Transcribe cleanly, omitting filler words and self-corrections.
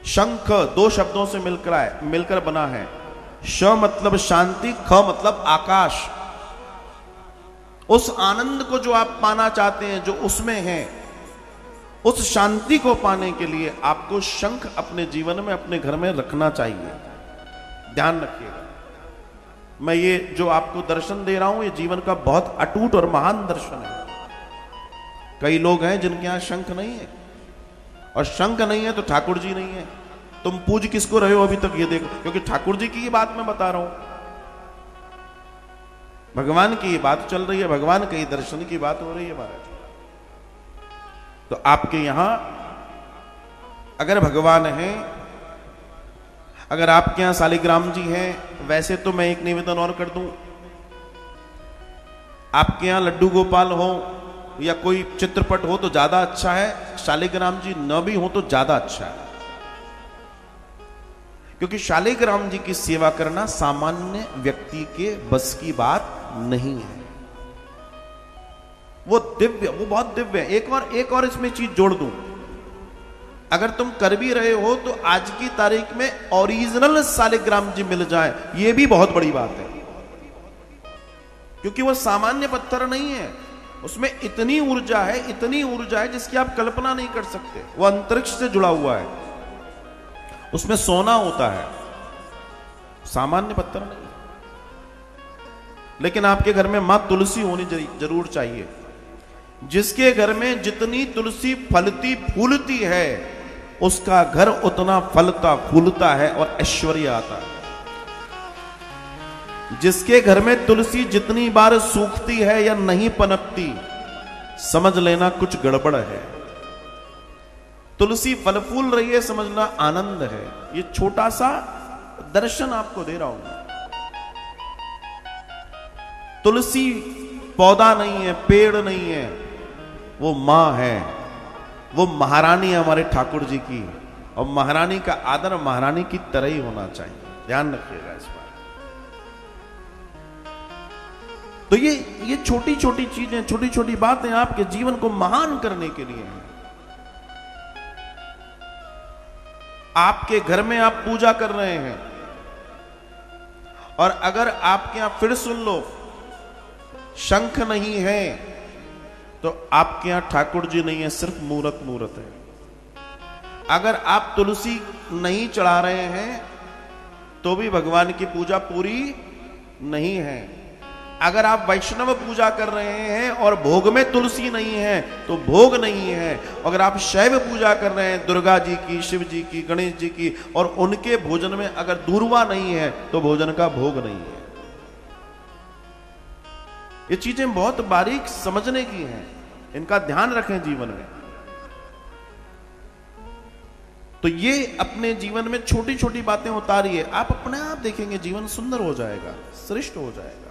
शंख दो शब्दों से मिलकर बना है। श मतलब शांति, ख मतलब आकाश। उस आनंद को जो आप पाना चाहते हैं, जो उसमें है, उस शांति को पाने के लिए आपको शंख अपने जीवन में, अपने घर में रखना चाहिए। ध्यान रखिएगा, मैं ये जो आपको दर्शन दे रहा हूं, ये जीवन का बहुत अटूट और महान दर्शन है। कई लोग हैं जिनके यहां शंख नहीं है, और शंख नहीं है तो ठाकुर जी नहीं है। तुम पूज किसको रहे हो अभी तक, ये देखो, क्योंकि ठाकुर जी की ही बात मैं बता रहा हूं, भगवान की बात चल रही है, भगवान के दर्शन की बात हो रही है महाराज। तो आपके यहां अगर भगवान है, अगर आपके यहां शालिग्राम जी हैं, वैसे तो मैं एक निवेदन और कर दूं, आपके यहां लड्डू गोपाल हो या कोई चित्रपट हो तो ज्यादा अच्छा है, शालिग्राम जी न भी हो तो ज्यादा अच्छा है। क्योंकि शालिग्राम जी की सेवा करना सामान्य व्यक्ति के बस की बात नहीं है। वो दिव्य, वो बहुत दिव्य है। एक और इसमें चीज जोड़ दूं, अगर तुम कर भी रहे हो तो आज की तारीख में ओरिजिनल शालिग्राम जी मिल जाए, ये भी बहुत बड़ी बात है। क्योंकि वो सामान्य पत्थर नहीं है, उसमें इतनी ऊर्जा है, इतनी ऊर्जा है जिसकी आप कल्पना नहीं कर सकते। वो अंतरिक्ष से जुड़ा हुआ है, उसमें सोना होता है, सामान्य पत्थर नहीं। लेकिन आपके घर में मां तुलसी होनी जरूर चाहिए। जिसके घर में जितनी तुलसी फलती फूलती है, उसका घर उतना फलता फूलता है और ऐश्वर्य आता है। जिसके घर में तुलसी जितनी बार सूखती है या नहीं पनपती, समझ लेना कुछ गड़बड़ है। तुलसी फल फूल रही है, समझना आनंद है। ये छोटा सा दर्शन आपको दे रहा हूं। तुलसी पौधा नहीं है, पेड़ नहीं है, वो मां है, वो महारानी है हमारे ठाकुर जी की। और महारानी का आदर महारानी की तरह ही होना चाहिए। ध्यान रखिएगा इस बात। तो ये छोटी छोटी चीजें, छोटी छोटी बातें आपके जीवन को महान करने के लिए हैं। आपके घर में आप पूजा कर रहे हैं, और अगर आपके यहां, फिर सुन लो, शंख नहीं है तो आपके यहां ठाकुर जी नहीं है, सिर्फ मूर्त है। अगर आप तुलसी नहीं चढ़ा रहे हैं तो भी भगवान की पूजा पूरी नहीं है। अगर आप वैष्णव पूजा कर रहे हैं और भोग में तुलसी नहीं है तो भोग नहीं है। अगर आप शैव पूजा कर रहे हैं, दुर्गा जी की, शिव जी की, गणेश जी की, और उनके भोजन में अगर दूर्वा नहीं है तो भोजन का भोग नहीं है। ये चीजें बहुत बारीक समझने की हैं, इनका ध्यान रखें जीवन में। तो ये अपने जीवन में छोटी छोटी बातें उतारिए, आप अपने आप देखेंगे जीवन सुंदर हो जाएगा, श्रेष्ठ हो जाएगा।